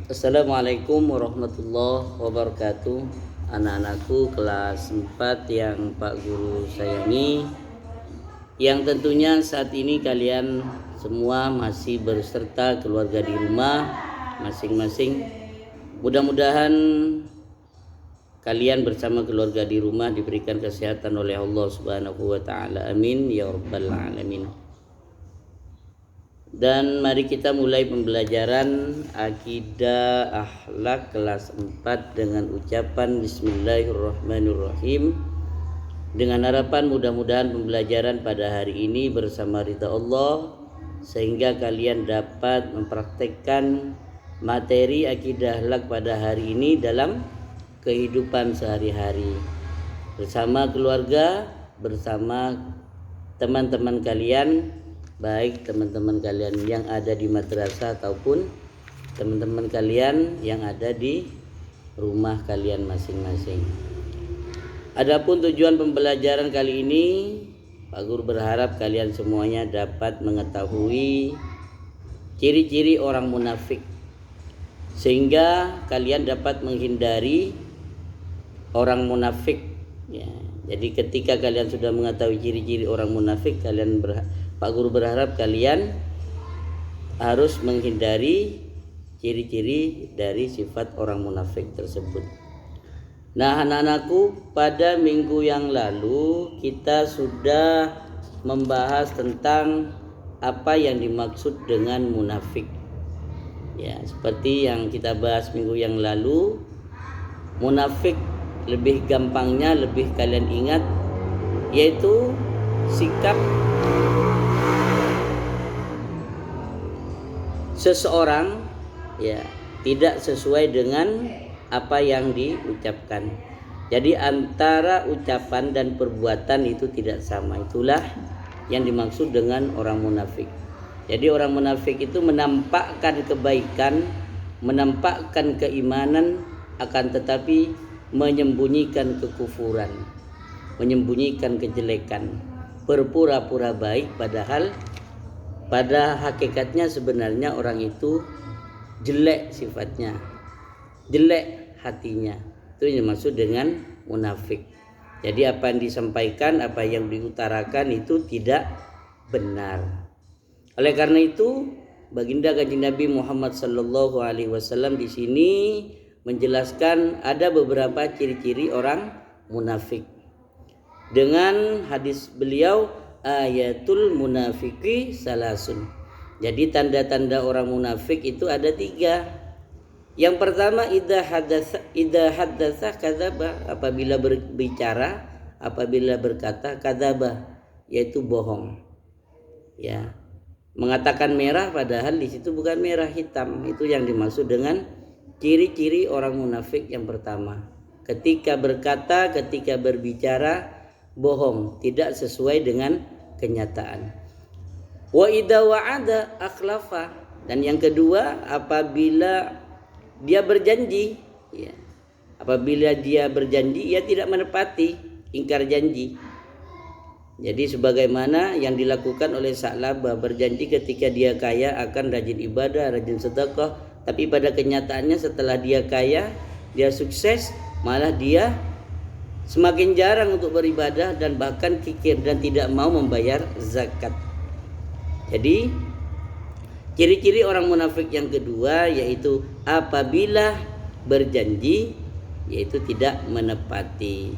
Assalamualaikum warahmatullahi wabarakatuh. Anak-anakku kelas 4 yang Pak Guru sayangi, yang tentunya saat ini kalian semua masih berserta keluarga di rumah masing-masing. Mudah-mudahan kalian bersama keluarga di rumah diberikan kesehatan oleh Allah Subhanahu wa taala. Amin ya rabbal alamin. Dan mari kita mulai pembelajaran akidah akhlak kelas 4 dengan ucapan Bismillahirrahmanirrahim, dengan harapan mudah-mudahan pembelajaran pada hari ini bersama ridha Allah sehingga kalian dapat mempraktekkan materi akidah akhlak pada hari ini dalam kehidupan sehari-hari bersama keluarga, bersama teman-teman kalian, baik teman-teman kalian yang ada di madrasah ataupun teman-teman kalian yang ada di rumah kalian masing-masing. Adapun tujuan pembelajaran kali ini, Pak Guru berharap kalian semuanya dapat mengetahui ciri-ciri orang munafik sehingga kalian dapat menghindari orang munafik ya. Jadi ketika kalian sudah mengetahui ciri-ciri orang munafik, Pak Guru berharap kalian harus menghindari ciri-ciri dari sifat orang munafik tersebut. Nah, anak-anakku, pada minggu yang lalu kita sudah membahas tentang apa yang dimaksud dengan munafik. Ya, seperti yang kita bahas minggu yang lalu, munafik lebih gampangnya, lebih kalian ingat, yaitu sikap seseorang ya tidak sesuai dengan apa yang diucapkan. Jadi antara ucapan dan perbuatan itu tidak sama. Itulah yang dimaksud dengan orang munafik. Jadi orang munafik itu menampakkan kebaikan, menampakkan keimanan, akan tetapi menyembunyikan kekufuran, menyembunyikan kejelekan, berpura-pura baik padahal pada hakikatnya sebenarnya orang itu jelek sifatnya, jelek hatinya. Itu yang dimaksud dengan munafik. Jadi apa yang disampaikan, apa yang diutarakan itu tidak benar. Oleh karena itu, baginda Kanjeng Nabi Muhammad sallallahu alaihi wasallam di sini menjelaskan ada beberapa ciri-ciri orang munafik. Dengan hadis beliau, ayatul munafiki salasun. Jadi tanda-tanda orang munafik itu ada 3. Yang pertama, idza haddatsa kadzaba, apabila berbicara, apabila berkata kadzaba, yaitu bohong. Ya. Mengatakan merah padahal di situ bukan merah, hitam. Itu yang dimaksud dengan ciri-ciri orang munafik yang pertama. Ketika berkata, ketika berbicara bohong, tidak sesuai dengan kenyataan. Wa idza wa'ada akhlafa, dan yang kedua apabila dia berjanji ya. Apabila dia berjanji ia tidak menepati, ingkar janji. Jadi sebagaimana yang dilakukan oleh Sa'labah, berjanji ketika dia kaya akan rajin ibadah, rajin sedekah, tapi pada kenyataannya setelah dia kaya, dia sukses, malah dia semakin jarang untuk beribadah dan bahkan kikir dan tidak mau membayar zakat. Jadi ciri-ciri orang munafik yang kedua yaitu apabila berjanji yaitu tidak menepati.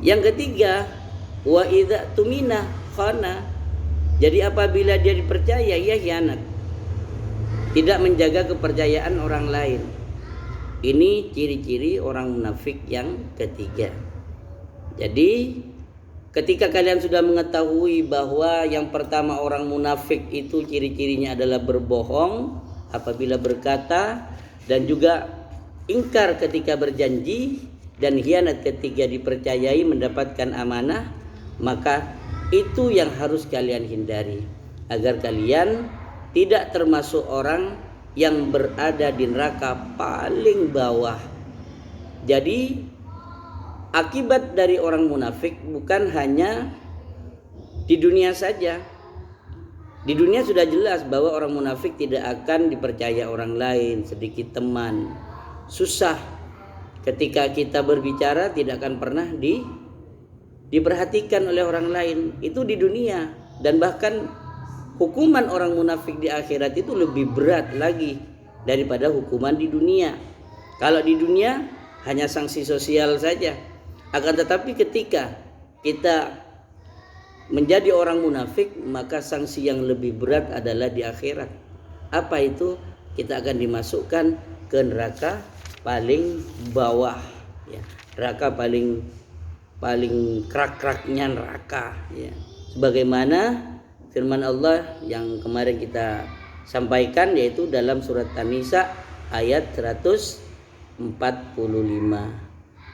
Yang ketiga, wa idza tumina khana. Jadi apabila dia dipercaya ia khianat, tidak menjaga kepercayaan orang lain. Ini ciri-ciri orang munafik yang ketiga. Jadi ketika kalian sudah mengetahui bahwa yang pertama orang munafik itu ciri-cirinya adalah berbohong apabila berkata, dan juga ingkar ketika berjanji, dan khianat ketika dipercayai mendapatkan amanah, maka itu yang harus kalian hindari agar kalian tidak termasuk orang yang berada di neraka paling bawah. Jadi akibat dari orang munafik bukan hanya di dunia saja, Di dunia sudah jelas bahwa orang munafik tidak akan dipercaya orang lain, sedikit teman. Susah ketika kita berbicara tidak akan pernah diperhatikan oleh orang lain. Itu di dunia. Dan bahkan hukuman orang munafik di akhirat itu lebih berat lagi daripada hukuman di dunia. Kalau di dunia hanya sanksi sosial saja. Akan tetapi ketika kita menjadi orang munafik, maka sanksi yang lebih berat adalah di akhirat. Apa itu? Kita akan dimasukkan ke neraka paling bawah, ya. Neraka paling kerak-keraknya neraka, ya. Sebagaimana firman Allah yang kemarin kita sampaikan, yaitu dalam surat An-Nisa ayat 145.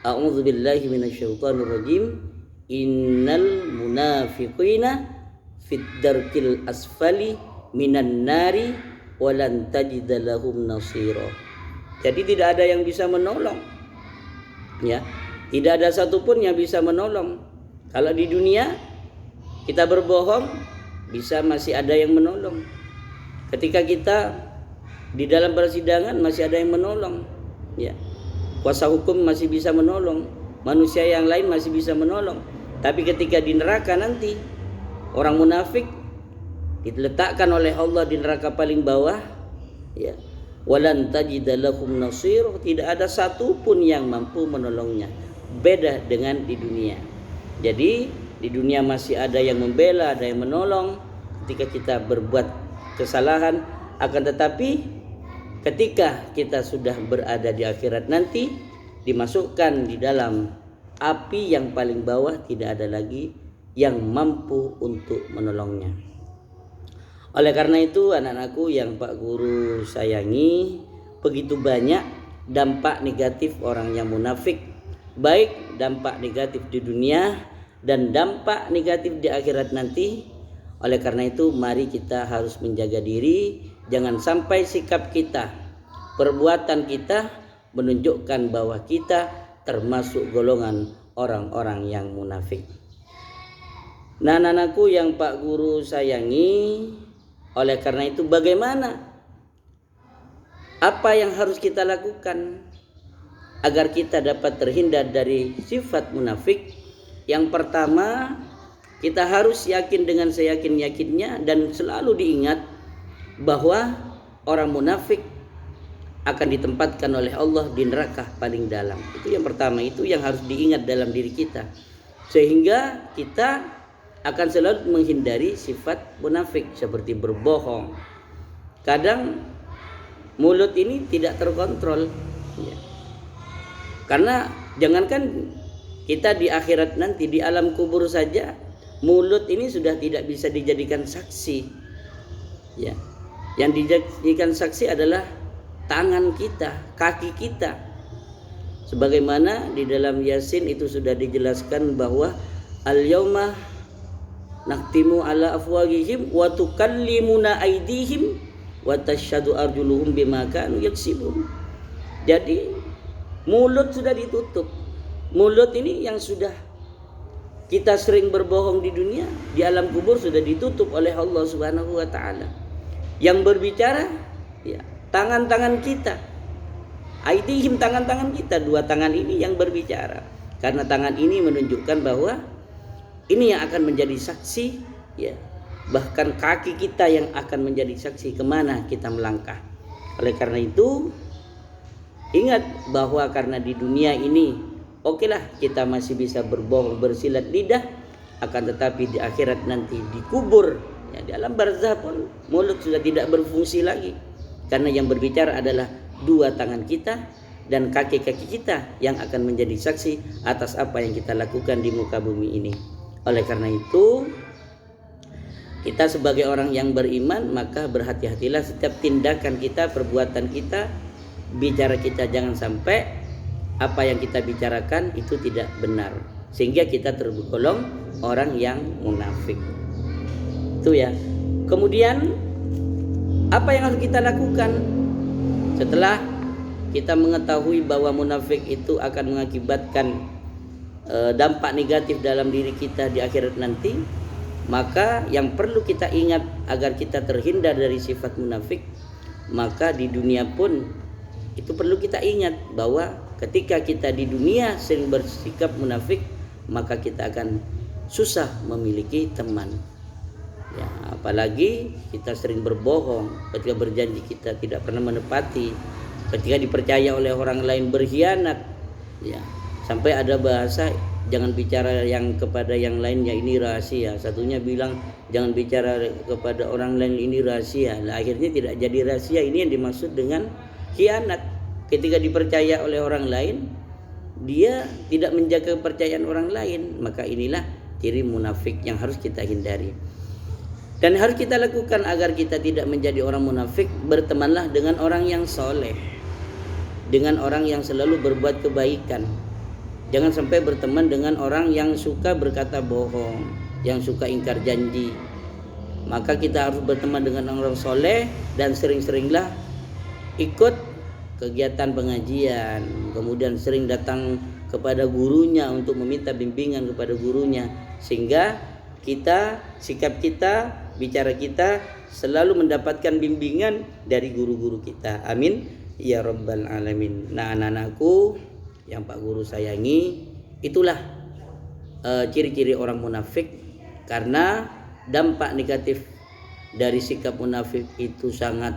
A'udzubillahi minasyaitonirrajim. Innal munafiqina fid darkil asfali minan nari walan tajida lahum nasira. Jadi tidak ada yang bisa menolong, ya. Tidak ada satupun yang bisa menolong. Kalau di dunia kita berbohong, masih ada yang menolong. Ketika kita di dalam persidangan masih ada yang menolong, ya. Kuasa hukum masih bisa menolong, manusia yang lain masih bisa menolong. Tapi ketika di neraka nanti, orang munafik diletakkan oleh Allah di neraka paling bawah, ya. Walan tajida lahum nasir, tidak ada satupun yang mampu menolongnya. Beda dengan di dunia. Jadi di dunia masih ada yang membela, ada yang menolong ketika kita berbuat kesalahan. Akan tetapi ketika kita sudah berada di akhirat nanti, dimasukkan di dalam api yang paling bawah, tidak ada lagi yang mampu untuk menolongnya. Oleh karena itu, anak-anakku yang Pak Guru sayangi, begitu banyak dampak negatif orang yang munafik, baik dampak negatif di dunia dan dampak negatif di akhirat nanti. Oleh karena itu, mari kita harus menjaga diri, jangan sampai sikap kita, perbuatan kita menunjukkan bahwa kita termasuk golongan orang-orang yang munafik. Nah, anak-anakku yang Pak Guru sayangi, oleh karena itu bagaimana? Apa yang harus kita lakukan agar kita dapat terhindar dari sifat munafik? Yang pertama, kita harus yakin dengan seyakin-yakinnya dan selalu diingat bahwa orang munafik akan ditempatkan oleh Allah di neraka paling dalam. Itu yang pertama, itu yang harus diingat dalam diri kita, sehingga kita akan selalu menghindari sifat munafik seperti berbohong. Kadang mulut ini tidak terkontrol, ya. Karena jangankan kita di akhirat nanti, di alam kubur saja mulut ini sudah tidak bisa dijadikan saksi, ya. Yang dijadikan saksi adalah tangan kita, kaki kita. Sebagaimana di dalam Yasin itu sudah dijelaskan bahwa al-yauma naktimu ala afwahihim wa tukallimuna aydihim wa tasyhadu arjuluhum bima kanu yaksibun. Jadi mulut sudah ditutup. Mulut ini yang sudah kita sering berbohong di dunia, di alam kubur sudah ditutup oleh Allah Subhanahu wa taala. Yang berbicara, ya, tangan-tangan kita, aidihim, tangan-tangan kita, dua tangan ini yang berbicara. Karena tangan ini menunjukkan bahwa ini yang akan menjadi saksi, ya. Bahkan kaki kita yang akan menjadi saksi kemana kita melangkah. Oleh karena itu, ingat bahwa karena di dunia ini, okelah kita masih bisa berbohong, bersilat lidah, akan tetapi di akhirat nanti dikubur, ya, di alam barzah pun mulut sudah tidak berfungsi lagi. Karena yang berbicara adalah dua tangan kita dan kaki-kaki kita yang akan menjadi saksi atas apa yang kita lakukan di muka bumi ini. Oleh karena itu, kita sebagai orang yang beriman, maka berhati-hatilah setiap tindakan kita, perbuatan kita, bicara kita, jangan sampai apa yang kita bicarakan itu tidak benar, sehingga kita tergolong orang yang munafik. Itu ya. Kemudian apa yang harus kita lakukan setelah kita mengetahui bahwa munafik itu akan mengakibatkan dampak negatif dalam diri kita di akhirat nanti? Maka yang perlu kita ingat agar kita terhindar dari sifat munafik, maka di dunia pun itu perlu kita ingat bahwa ketika kita di dunia sering bersikap munafik, maka kita akan susah memiliki teman. Ya, apalagi kita sering berbohong, ketika berjanji kita tidak pernah menepati, ketika dipercaya oleh orang lain berkhianat. Ya, sampai ada bahasa jangan bicara yang kepada yang lainnya, ini rahasia. Satunya bilang jangan bicara kepada orang lain, ini rahasia. Nah, akhirnya tidak jadi rahasia. Ini yang dimaksud dengan khianat. Ketika dipercaya oleh orang lain, dia tidak menjaga kepercayaan orang lain, maka inilah ciri munafik yang harus kita hindari. Dan harus kita lakukan agar kita tidak menjadi orang munafik. Bertemanlah dengan orang yang soleh, dengan orang yang selalu berbuat kebaikan. Jangan sampai berteman dengan orang yang suka berkata bohong, yang suka ingkar janji. Maka kita harus berteman dengan orang soleh dan sering-seringlah ikut kegiatan pengajian, kemudian sering datang kepada gurunya untuk meminta bimbingan kepada gurunya, sehingga kita, sikap kita, bicara kita selalu mendapatkan bimbingan dari guru-guru kita. Amin ya rabbal alamin. Nah, anak-anakku yang Pak Guru sayangi, itulah ciri-ciri orang munafik. Karena dampak negatif dari sikap munafik itu sangat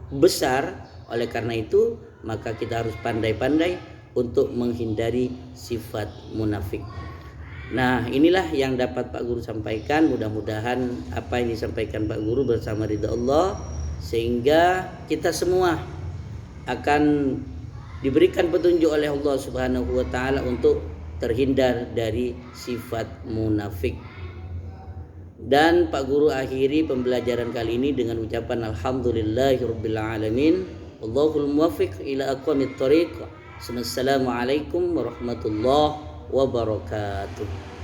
besar. Oleh karena itu, maka kita harus pandai-pandai untuk menghindari sifat munafik. Nah, inilah yang dapat Pak Guru sampaikan. Mudah-mudahan apa yang disampaikan Pak Guru bersama ridha Allah, sehingga kita semua akan diberikan petunjuk oleh Allah Subhanahu wa taala untuk terhindar dari sifat munafik. Dan Pak Guru akhiri pembelajaran kali ini dengan ucapan alhamdulillahirabbil alamin. Wallahul muwaffiq ila aqwamit thoriq. Assalamualaikum warahmatullahi wabarakatuh.